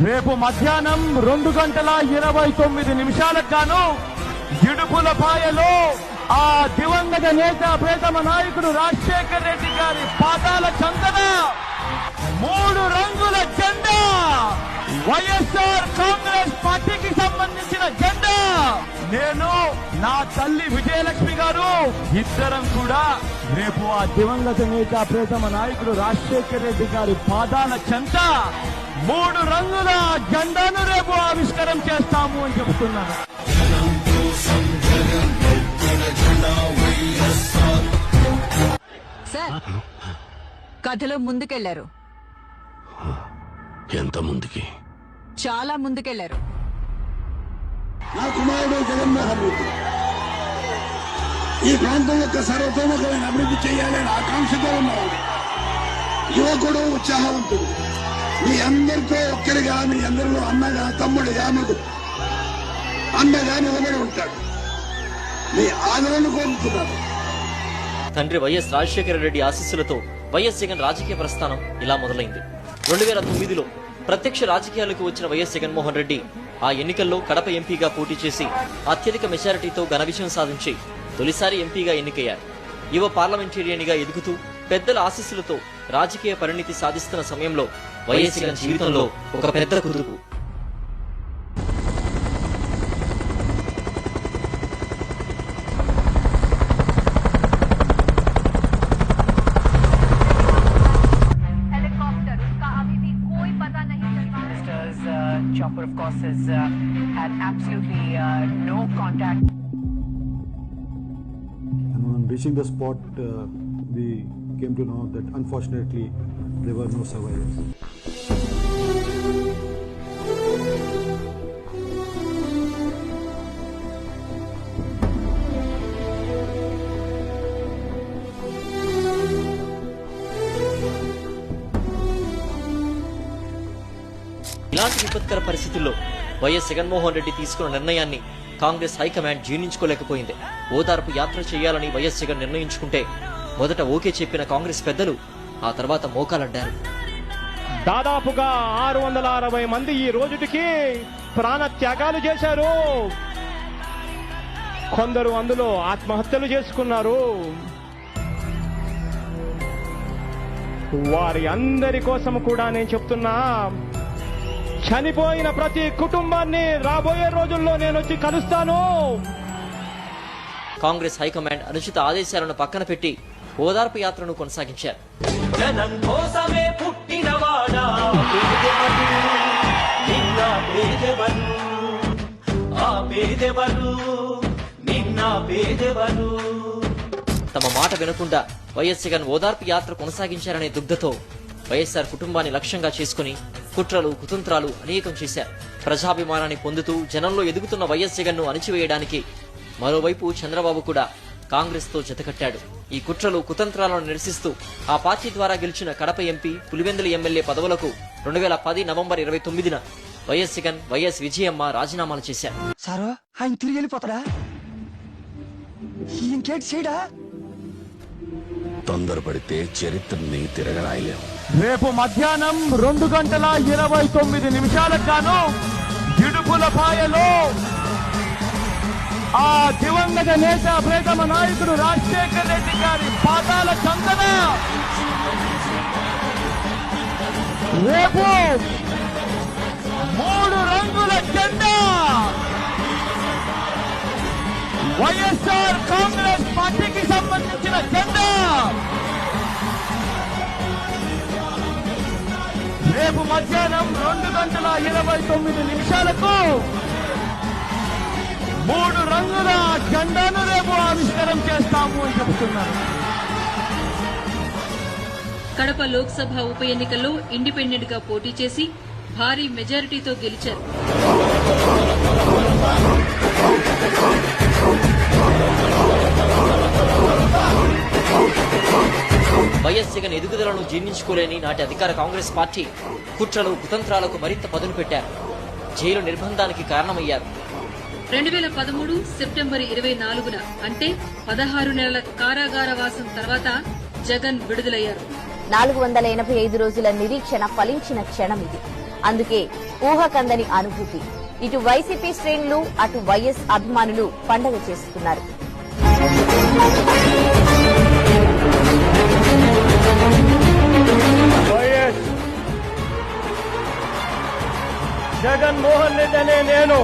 రేపు మధ్యాహ్నం 2:29 గాను ఇడుపులపాయలో ఆ దివంగత నేత ప్రియతమ నాయకుడు రాజశేఖర రెడ్డి గారి పాదాల చెంతన 3 రంగుల జెండా, వైఎస్ఆర్ కాంగ్రెస్ పార్టీకి సంబంధించిన జెండా, నేను నా తల్లి విజయలక్ష్మి గారు ఇద్దరం కూడా రేపు ఆ దివంగత నేత ప్రియతమ నాయకుడు రాజశేఖర రెడ్డి గారి పాదాల చెంత 3 రంగుల జెండాను రేపు ఆవిష్కరణ చేస్తాము అని చెబుతున్నాను. సార్, కథలో ముందుకెళ్లారు. ఎంత ముందుకి? చాలా ముందుకెళ్లారు. నా కుమారుడు జగన్మోహన్ రెడ్డి ఈ ప్రాంతం యొక్క సర్వతోముఖమైన అభివృద్ధి చేయాలని ఆకాంక్షతో ఉన్నవాడు, యువకుడు, ఉత్సాహవంతుడు. మీ అందరితో ఒక్కరిగా, మీ అందరిలో అన్నగా, తమ్ముడిగా, మీకు అండగా నిలబడి ఉంటాడు. మీ ఆదరణ కోరుతున్నాను. తండ్రి వైఎస్ రాజశేఖర రెడ్డి ఆశీస్సులతో వైఎస్ జగన్ రాజకీయ ప్రస్థానం ఇలా మొదలైంది. 2009లో ప్రత్యక్ష రాజకీయాలకు వచ్చిన వైఎస్ జగన్మోహన్ రెడ్డి ఆ ఎన్నికల్లో కడప ఎంపీగా పోటీ చేసి అత్యధిక మెజారిటీతో ఘన విజయం సాధించి తొలిసారి ఎంపీగా ఎన్నికయ్యారు. యువ పార్లమెంటేరియన్గా ఎదుగుతూ పెద్దల ఆశీస్సులతో రాజకీయ పరిణితి సాధిస్తున్న సమయంలో వైఎస్ జగన్ జీవితంలో ఒక పెద్ద కుదుపు. Chopper, of course, has had absolutely no contact. And on reaching the spot, we came to know that unfortunately there were no survivors. ఇలాంటి విపత్కర పరిస్థితుల్లో వైఎస్ జగన్మోహన్ రెడ్డి తీసుకున్న నిర్ణయాన్ని కాంగ్రెస్ హైకమాండ్ జీర్ణించుకోలేకపోయింది. ఓదార్పు యాత్ర చేయాలని వైఎస్ జగన్ నిర్ణయించుకుంటే మొదట ఓకే చెప్పిన కాంగ్రెస్ పెద్దలు ఆ తర్వాత మోకాలడ్డారు. దాదాపుగా 660 మంది ఈ రోజుకి ప్రాణ త్యాగాలు చేశారు. కొందరు అందులో ఆత్మహత్యలు చేసుకున్నారు. వారి అందరి కోసం కూడా నేను చెప్తున్నా, చనిపోయిన ప్రతి కుటుంబాన్ని రాబోయే రోజుల్లో నేను వచ్చి కలుస్తాను. కాంగ్రెస్ హైకమాండ్ అనుచిత ఆదేశాలను పక్కన పెట్టి ఓదార్పు యాత్రను కొనసాగించారు. జనం కోసమే పుట్టినవాడా నిన్న పేదెవరు, ఆ పేదెవరు, నిన్న పేదెవరు. తమ మాట వినకుండా వైఎస్ జగన్ ఓదార్పు యాత్ర కొనసాగించారనే దుగ్ధతో వైఎస్ఆర్ కుటుంబాన్ని లక్ష్యంగా చేసుకుని కుట్రలు, కుతంత్రాలు అనేకం చేశారు. ప్రజాభిమానాన్ని పొందుతూ జనంలో ఎదుగుతున్న వైఎస్ జగన్ ను అణిచివేయడానికి మరోవైపు చంద్రబాబు కూడా కాంగ్రెస్ తో జతకట్టాడు. ఈ కుట్రలు, కుతంత్రాలను నిరసిస్తూ ఆ పార్టీ ద్వారా గెలిచిన కడప ఎంపీ, పులివెందుల ఎమ్మెల్యే పదవులకు 2010 నవంబర్ 29న వైఎస్ జగన్, వైఎస్ విజయమ్మ రాజీనామాలు చేశారు. సారో ఆయన తిరిగి వెళ్ళిపోతాడా? ఇంకేంటి చేయడా? తొందరపడితే చరిత్రని తిరగరాయలేం. రేపు మధ్యాహ్నం 2:29 గాను ఇడుపులపాయలో ఆ దివంగత నేత ప్రియతమ నాయకుడు రాజశేఖర రెడ్డి గారి పాదాల చెంతన రేపు 3 రంగుల జెండా, వైఎస్ఆర్ కాంగ్రెస్ పార్టీకి సంబంధించిన జెండా, రేపు మధ్యాహ్నం 2:29 3 రంగుల జెండాను రేపు ఆవిష్కరణ చేస్తాము అని చెబుతున్నారు. కడప లోక్సభ ఉప ఎన్నికల్లో ఇండిపెండెంట్ గా పోటీ చేసి భారీ మెజారిటీతో గెలిచారు. వైఎస్ జగన్ ఎదుగుదలను జీర్ణించుకోలేని నాటి అధికార కాంగ్రెస్ పార్టీ కుట్రలు, కుతంత్రాలకు మరింత పదును పెట్టారు. జైలు నిర్బంధానికి కారణమయ్యారు. 2013 సెప్టెంబర్ 24న అంటే 16 నెలల కారాగార వాసం తర్వాత జగన్ విడుదలయ్యారు. 485 రోజుల నిరీక్షణ ఫలించిన క్షణం ఇది. అందుకే ఊహకందని అనుభూతి. ఇటు వైసీపీ శ్రేణులు అటు వైఎస్ అభిమానులు పండగ చేసుకున్నారు. జగన్మోహన్ రెడ్డి అనే నేను